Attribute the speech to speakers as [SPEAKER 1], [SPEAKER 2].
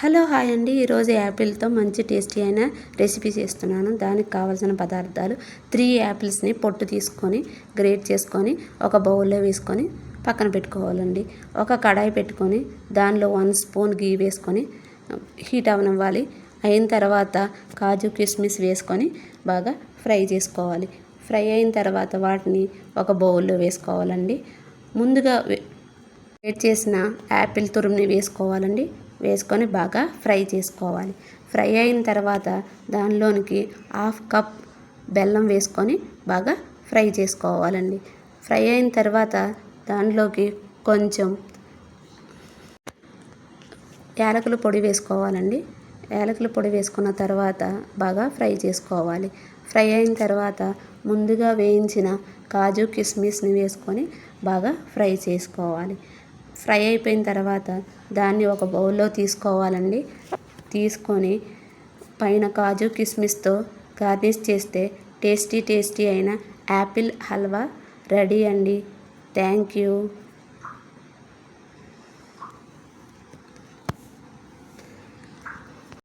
[SPEAKER 1] Hello hi అండి. ఈరోజు యాపిల్తో మంచి టేస్టీ అయిన రెసిపీ చేస్తున్నాను. దానికి కావాల్సిన పదార్థాలు 3 యాపిల్స్ని పొట్టు తీసుకొని గ్రేట్ చేసుకొని ఒక బౌల్లో వేసుకొని పక్కన పెట్టుకోవాలండి. ఒక కడాయి పెట్టుకొని దానిలో 1 స్పూన్ గీ వేసుకొని హీట్ అవనివ్వాలి. అయిన తర్వాత కాజు కిస్మిస్ వేసుకొని బాగా ఫ్రై చేసుకోవాలి. ఫ్రై అయిన తర్వాత వాటిని ఒక బౌల్లో వేసుకోవాలండి. ముందుగా వేడి చేసిన యాపిల్ తురుముని వేసుకోవాలండి. వేసుకొని బాగా ఫ్రై చేసుకోవాలి. ఫ్రై అయిన తర్వాత దానిలోనికి 1/2 కప్ బెల్లం వేసుకొని బాగా ఫ్రై చేసుకోవాలండి. ఫ్రై అయిన తర్వాత దానిలోకి కొంచెం యాలకుల పొడి వేసుకోవాలండి. యాలకుల పొడి వేసుకున్న తర్వాత బాగా ఫ్రై చేసుకోవాలి. ఫ్రై అయిన తర్వాత ముందుగా వేయించిన కాజు కిస్మిస్ని వేసుకొని బాగా ఫ్రై చేసుకోవాలి. ఫ్రై అయిపోయిన తర్వాత దాన్ని ఒక బౌల్లో తీసుకోవాలండి. తీసుకొని పైన కాజు కిస్మిస్తో గార్నిష్ చేస్తే టేస్టీ అయిన యాపిల్ హల్వా రెడీ అండి. Thank you.